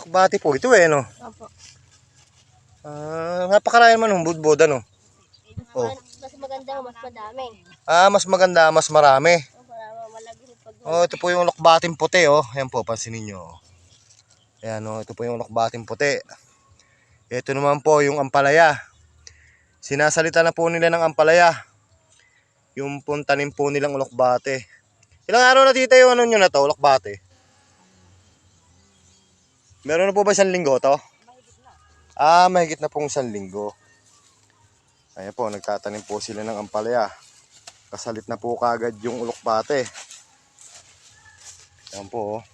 Alokbate po ito eh, no? Opo. Napakarami naman ng budbud, ano? Oh. Mas maganda, mas madami. Mas maganda, mas marami. Pag Ito po yung alokbating puti, oh. Ayan po, pansinin nyo. Ayan, oh. Ito po yung alokbating puti. Ito naman po yung ampalaya. Sinasalita na po nila ng ampalaya. Yung puntanim po nilang alokbate. Ilang araw na tita yung ano nyo na to, alokbate? Meron na po ba 1 linggo to? Mahigit na pong 1 linggo. Ayan po, nagtatanim po sila ng ampalaya. Kasalit na po kagad yung alokbate. Ayan po.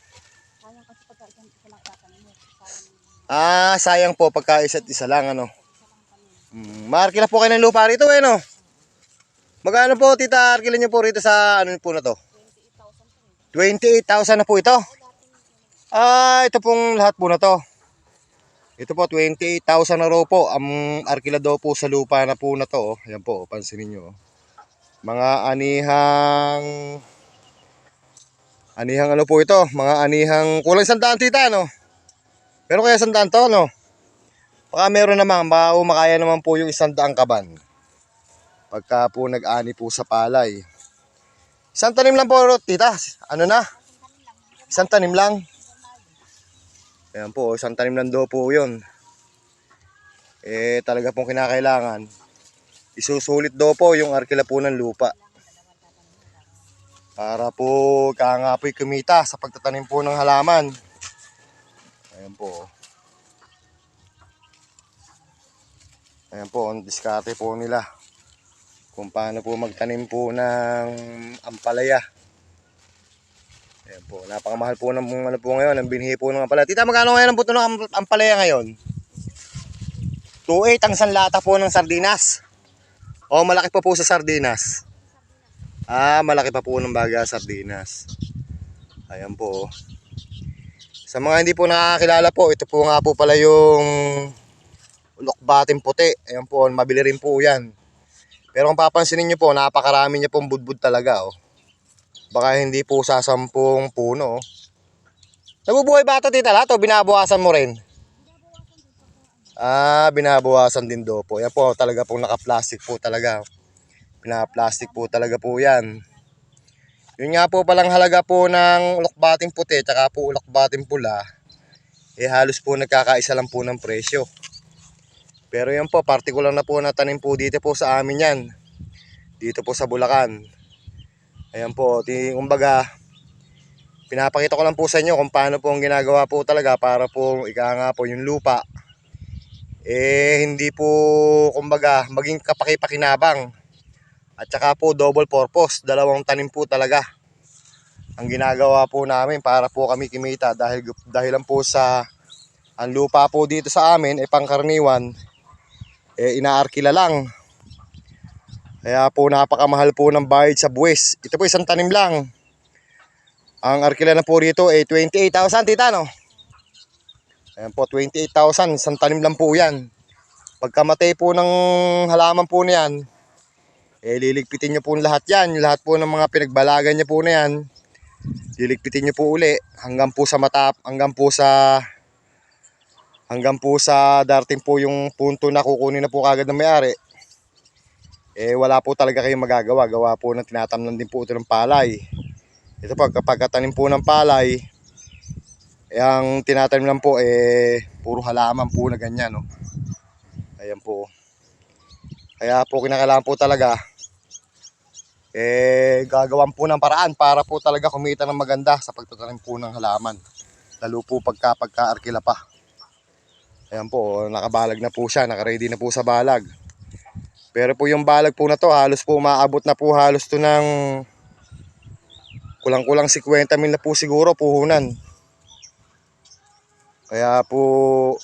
Sayang po pagka isa't isa lang, ano. Maarkila po kayo ng lupa rito eh, no? Magkano po tita arkila nyo po rito sa ano po na to? 28,000 na po ito. Ito pong lahat po na to. Ito po 28,000 na raw po ang arkila daw po sa lupa na po na to. Ayan po, pansinin nyo. Mga anihang ano po ito? Mga anihang kulang 100 tita, no? Pero kaya 100 to, no? Baka meron naman, makaya naman po yung 100 kaban. Pagka po nag-ani po sa palay. 1 tanim lang po, tita. Ano na? 1 tanim lang. Ayan po, 1 tanim lang daw po yun. Talaga pong kinakailangan. Isusulit daw po yung arkila po ng lupa. Para po nga po'y kumita sa pagtatanim po ng halaman. Ayan po. Ayan po, ang diskarte po nila. Kung paano po magtanim po ng ampalaya. Ayan po, napakamahal po ng ano po ngayon, ang binhi po ng ampalaya. Tita, magkano ngayon ang buto ng ampalaya ngayon? 2.8 ang isang lata po ng sardinas. Malaki pa po sa sardinas. Malaki pa po ng baga sardinas. Ayan po. Sa mga hindi po nakakilala po, ito po nga po pala yung alokbating puti. Ayan po, mabili rin po yan. Pero kung papansinin nyo po, napakarami niya pong budbud talaga. Baka hindi po sa 10 puno. Nabubuhay ba ito tita lahat o binabawasan mo rin? Binabawasan din do po. Yan po talaga pong naka-plastic po talaga. Pinaka-plastic po talaga po yan. Yun nga po palang halaga po ng alokbating puti tsaka po alokbating pula. Halos po nagkakaisa lang po ng presyo. Pero yan po, particular na po na tanim po dito po sa amin yan. Dito po sa Bulacan. Ayan po, kumbaga, pinapakita ko lang po sa inyo kung paano po ang ginagawa po talaga para po nga po yung lupa. Hindi po, kumbaga, maging kapaki-pakinabang. At saka po double purpose, 2 tanim po talaga. Ang ginagawa po namin para po kami kimita dahil lang po sa ang lupa po dito sa amin pangkaraniwan. Inaarkila lang. Kaya po napakamahal po ng bayad sa buwis. Ito po 1 tanim lang. Ang arkila na po rito 28,000 tita, no? Ayan po, 28,000. 1 tanim lang po yan. Pagkamatay po ng halaman po niyan, liligpitin nyo po lahat yan. Lahat po ng mga pinagbalagan nyo po na yan, liligpitin nyo po uli hanggang po sa darating po yung punto na kukunin na po kagad ng may-ari. Wala po talaga kayong magagawa. Gawa po ng tinatamnan din po ito ng palay. Ito po, kapag tanim po ng palay, ang tinatanim lang po puro halaman po na ganyan, no? Ayan po. Kaya po kinakailangan po talaga gagawan po ng paraan para po talaga kumita ng maganda sa pagtatanim po ng halaman. Lalo po pagka-arkila pa. Ayan po, nakabalag na po siya, nakaready na po sa balag. Pero po yung balag po na to, halos po maabot na po halos to ng kulang-kulang 50 mil na po siguro puhunan. Kaya po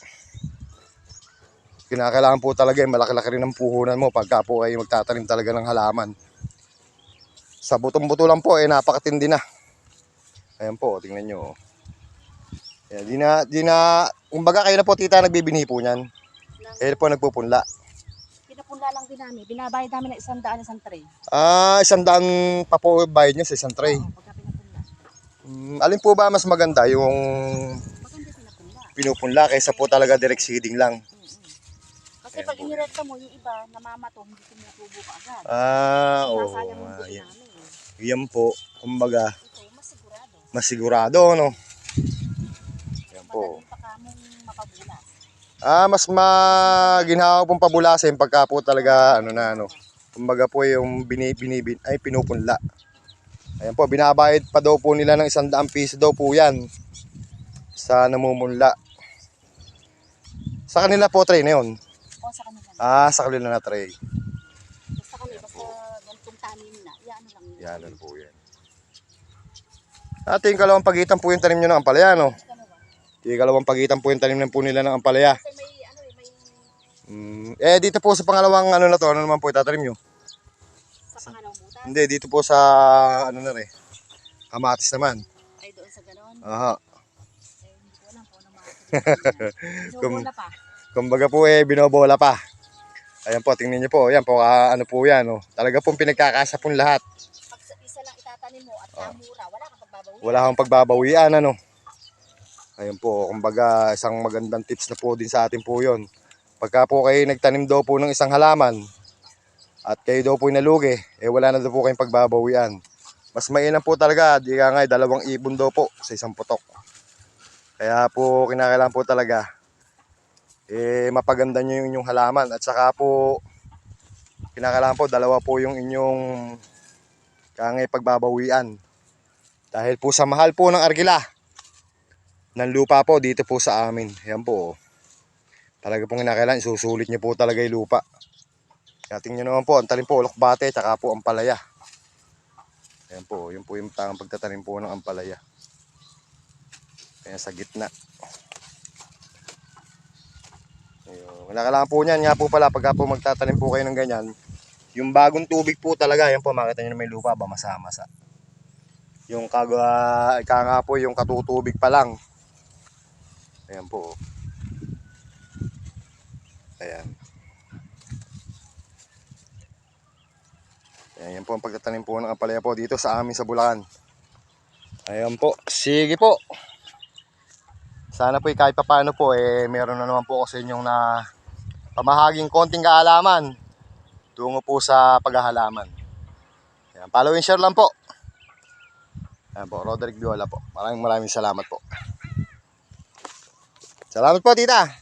kinakailangan po talaga malaki-laki rin ang puhunan mo pagka po kayo magtatanim talaga ng halaman. Sa butong-buto lang po napakatindi na. Ayan po, tingnan nyo. Kumbaga kayo na po tita nagbibinhi po niyan. Kayo po nagpupunla. pinapunla lang din namin. Binabayad namin ng 100 isang tray. 100 pa po bayad niyo sa isang tray. Oo, pagka pinapunla. Alin po ba mas maganda yung Maganda pinapunla. pinupunla kaysa po talaga direct seeding lang. Kasi pag inirekta mo, yung iba, namamatong, hindi tumutubo ka agad. Oo. Nasayang yung buo Yan. namin. Yan po, kumbaga, Ito, mas sigurado. mas sigurado, no? Yan po. Madali pa kamong mapabulas. Mas ginhawa pong pabulasin pagka po talaga, kumbaga po yung pinupunla. Ayan po, binabayad pa daw po nila ng 100 piso daw po yan sa namumunla. Sa kanila po tray na yun. O sa kanila. Sa kanila na tray. Basta kami, basta gantong tanim na. Yan lang. Yan po yan. At yung kalawang pagitan po yung tanim nyo ng ampalaya, no? Yung kalawang pagitan po yung tanim po nila ng ampalaya. Kasi may, Dito po sa pangalawang na to, ano naman po itatanim nyo? sa pangalawang butas. Hindi, dito po sa, kamatis naman. Ay, doon sa ganon. Aha. Hindi ko alam kung ano mga binubola pa. Kumbaga po binobola pa. Ayan po, tingnan nyo po. Ayan po, ano po yan. Oh. Talaga pong pinagkakasa pong lahat. Pag isa lang itatanim mo at kamura, wala kang pagbabawian. Wala kang pagbabawian, ano. Ayan po, kumbaga isang magandang tips na po din sa atin po yun. Pagka po kayo nagtanim daw po ng isang halaman at kayo daw po nalugi, wala na daw po kayong pagbabawian. Mas mainam po talaga, di ka nga 2 ibon daw po sa isang putok. Kaya po kinakailangan po talaga mapaganda nyo yung inyong halaman at saka po kinakailangan po 2 po yung inyong kangay pagbabawian. Dahil po sa mahal po ng argila ng lupa po dito po sa amin. Yan po. Talaga pong kinakailangan isusulit nyo po talaga yung lupa. Kaya tingnan naman po, ang talim po ulokbate tsaka po ampalaya. Ayan po, yun po yung tamang pagtatanim po ng ampalaya. Ayan sa gitna. Ayun. Kailangan po niyan, nga po pala, pagka po magtatanim po kayo ng ganyan, yung bagong tubig po talaga, yan po, makita nyo na may lupa ba, masa-masa. Yung nga po, yung katutubig pa lang. Ayan po. Ayan. Ayan po ang pagtatanim po ng ampalaya po dito sa amin sa Bulacan. Ayan po. Sige po. Sana po kahit paano po meron na naman po ako sa inyong na pamahaging konting kaalaman tungo po sa paghahalaman. Ayan, follow and share lang po. Ayan po, Roderick Viola po. Maraming salamat po. Salamat po, tita.